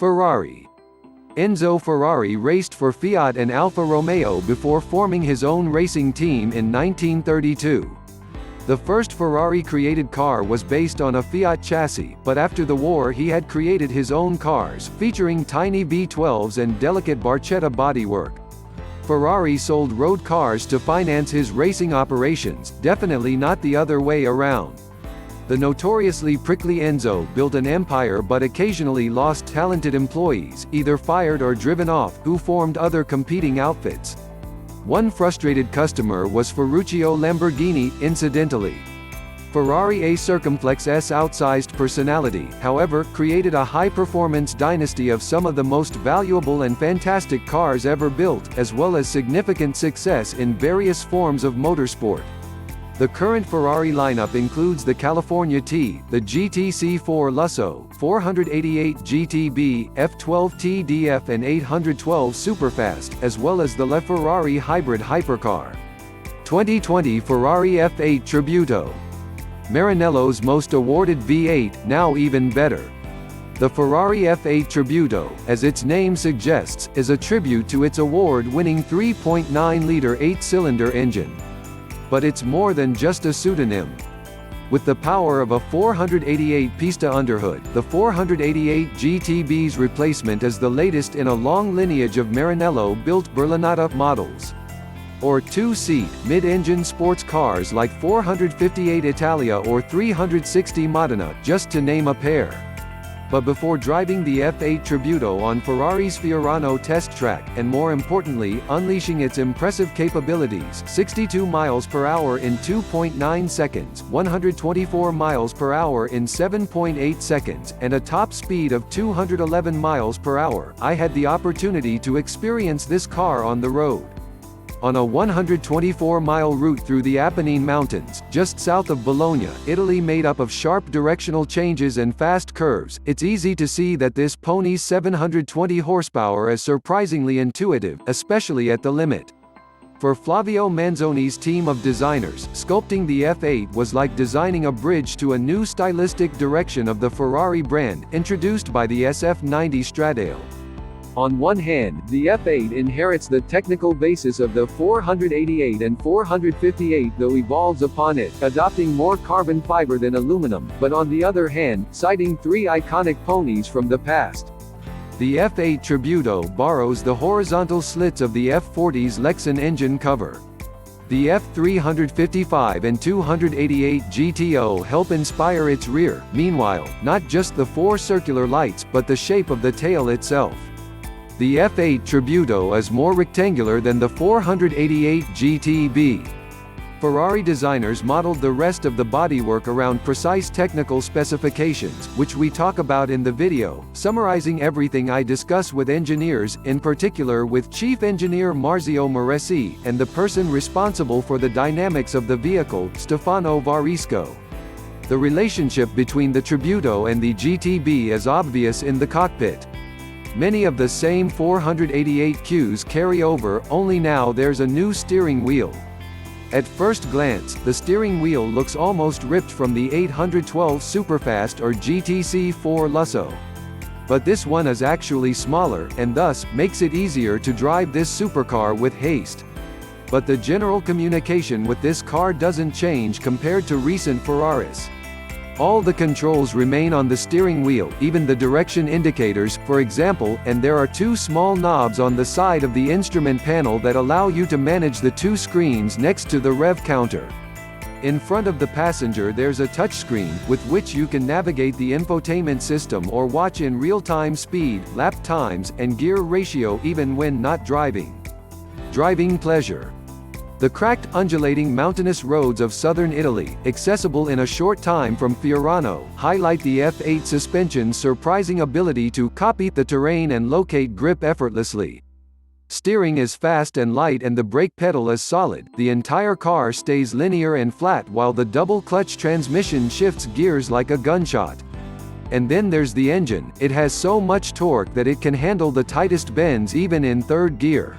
Ferrari. Enzo Ferrari raced for Fiat and Alfa Romeo before forming his own racing team in 1932. The first Ferrari-created car was based on a Fiat chassis, but after the war he had created his own cars, featuring tiny V12s and delicate Barchetta bodywork. Ferrari sold road cars to finance his racing operations, definitely not the other way around. The notoriously prickly Enzo built an empire but occasionally lost talented employees, either fired or driven off, who formed other competing outfits. One frustrated customer was Ferruccio Lamborghini, incidentally. Ferrari A Circumflex S outsized personality, however, created a high-performance dynasty of some of the most valuable and fantastic cars ever built, as well as significant success in various forms of motorsport. The current Ferrari lineup includes the California T, the GTC4 Lusso, 488 GTB, F12 TDF and 812 Superfast, as well as the LaFerrari hybrid hypercar. 2020 Ferrari F8 Tributo. Maranello's most awarded V8, now even better. The Ferrari F8 Tributo, as its name suggests, is a tribute to its award-winning 3.9-liter 8-cylinder engine. But it's more than just a pseudonym. With the power of a 488 Pista underhood, the 488 GTB's replacement is the latest in a long lineage of Maranello-built Berlinata models. Or two-seat, mid-engine sports cars like 458 Italia or 360 Modena, just to name a pair. But before driving the F8 Tributo on Ferrari's Fiorano test track, and more importantly, unleashing its impressive capabilities, 62 miles per hour in 2.9 seconds, 124 miles per hour in 7.8 seconds, and a top speed of 211 miles per hour, I had the opportunity to experience this car on the road. On a 124-mile route through the Apennine Mountains, just south of Bologna, Italy, made up of sharp directional changes and fast curves, it's easy to see that this pony's 720 horsepower is surprisingly intuitive, especially at the limit. For Flavio Manzoni's team of designers, sculpting the F8 was like designing a bridge to a new stylistic direction of the Ferrari brand, introduced by the SF90 Stradale. On one hand, the F8 inherits the technical basis of the 488 and 458, though evolves upon it, adopting more carbon fiber than aluminum, but on the other hand, citing three iconic ponies from the past. The F8 Tributo borrows the horizontal slits of the F40's Lexan engine cover. The F355 and 288 GTO help inspire its rear, meanwhile, not just the four circular lights, but the shape of the tail itself. The F8 Tributo is more rectangular than the 488 GTB. Ferrari designers modeled the rest of the bodywork around precise technical specifications, which we talk about in the video, summarizing everything I discuss with engineers, in particular with Chief Engineer Marzio Moresi, and the person responsible for the dynamics of the vehicle, Stefano Varisco. The relationship between the Tributo and the GTB is obvious in the cockpit. Many of the same 488 Qs carry over, only now there's a new steering wheel. At first glance, the steering wheel looks almost ripped from the 812 Superfast or GTC4 Lusso. But this one is actually smaller, and thus, makes it easier to drive this supercar with haste. But the general communication with this car doesn't change compared to recent Ferraris. All the controls remain on the steering wheel, even the direction indicators, for example, and there are two small knobs on the side of the instrument panel that allow you to manage the two screens next to the rev counter. In front of the passenger there's a touchscreen, with which you can navigate the infotainment system or watch in real-time speed, lap times, and gear ratio even when not driving. Driving pleasure. The cracked, undulating mountainous roads of southern Italy, accessible in a short time from Fiorano, highlight the F8 suspension's surprising ability to copy the terrain and locate grip effortlessly. Steering is fast and light and the brake pedal is solid, the entire car stays linear and flat while the double-clutch transmission shifts gears like a gunshot. And then there's the engine, it has so much torque that it can handle the tightest bends even in third gear.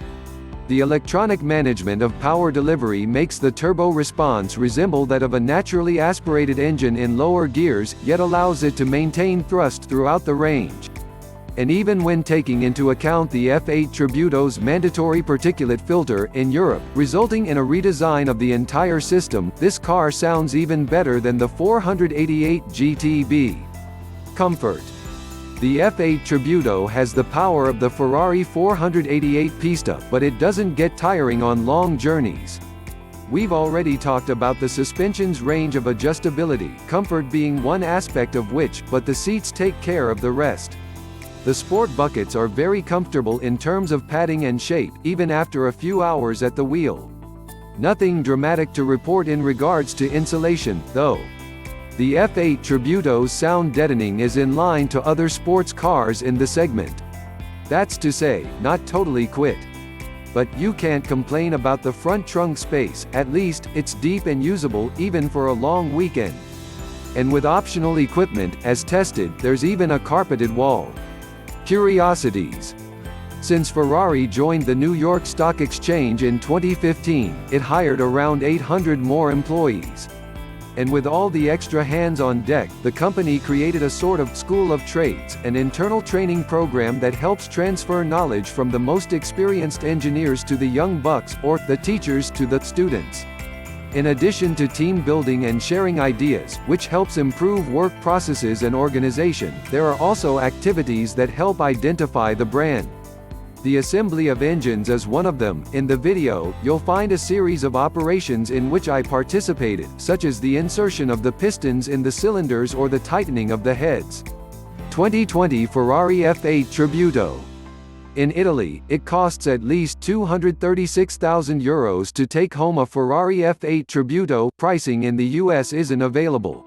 The electronic management of power delivery makes the turbo response resemble that of a naturally aspirated engine in lower gears, yet allows it to maintain thrust throughout the range. And even when taking into account the F8 Tributo's mandatory particulate filter in Europe, resulting in a redesign of the entire system, this car sounds even better than the 488 GTB. Comfort. The F8 Tributo has the power of the Ferrari 488 Pista, but it doesn't get tiring on long journeys. We've already talked about the suspension's range of adjustability, comfort being one aspect of which, but the seats take care of the rest. The sport buckets are very comfortable in terms of padding and shape, even after a few hours at the wheel. Nothing dramatic to report in regards to insulation, though. The F8 Tributo's sound deadening is in line to other sports cars in the segment. That's to say, not totally quit. But you can't complain about the front trunk space, at least, it's deep and usable, even for a long weekend. And with optional equipment, as tested, there's even a carpeted wall. Curiosities. Since Ferrari joined the New York Stock Exchange in 2015, it hired around 800 more employees. And with all the extra hands on deck, the company created a sort of school of trades, an internal training program that helps transfer knowledge from the most experienced engineers to the young bucks, or the teachers to the students. In addition to team building and sharing ideas, which helps improve work processes and organization, there are also activities that help identify the brand. The assembly of engines is one of them. In the video, you'll find a series of operations in which I participated, such as the insertion of the pistons in the cylinders or the tightening of the heads. 2020 Ferrari F8 Tributo. In Italy, it costs at least €236,000 to take home a Ferrari F8 Tributo. Pricing in the US isn't available.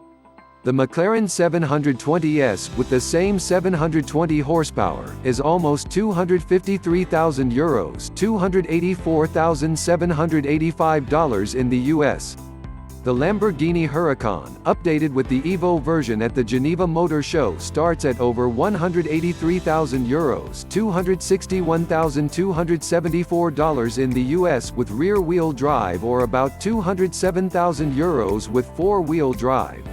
The McLaren 720S, with the same 720 horsepower, is almost €253,000, $284,785 in the US. The Lamborghini Huracan, updated with the Evo version at the Geneva Motor Show, starts at over €183,000, $261,274 in the US with rear-wheel drive, or about €207,000 with four-wheel drive.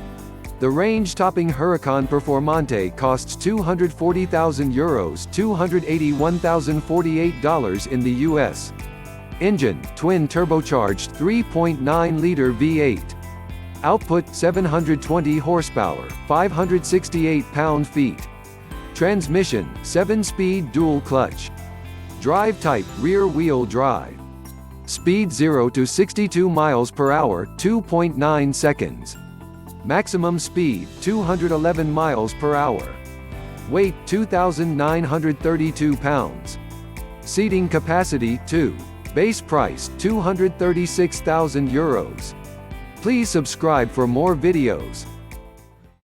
The range-topping Huracan Performante costs €240,000, $281,048 in the US. Engine, twin turbocharged 3.9-liter V8. Output, 720 horsepower, 568 pound-feet. Transmission, 7-speed dual clutch. Drive type, rear-wheel drive. Speed 0 to 62 miles per hour, 2.9 seconds. Maximum speed, 211 miles per hour. Weight, 2,932 pounds. Seating capacity, 2. Base price, €236,000. Please subscribe for more videos.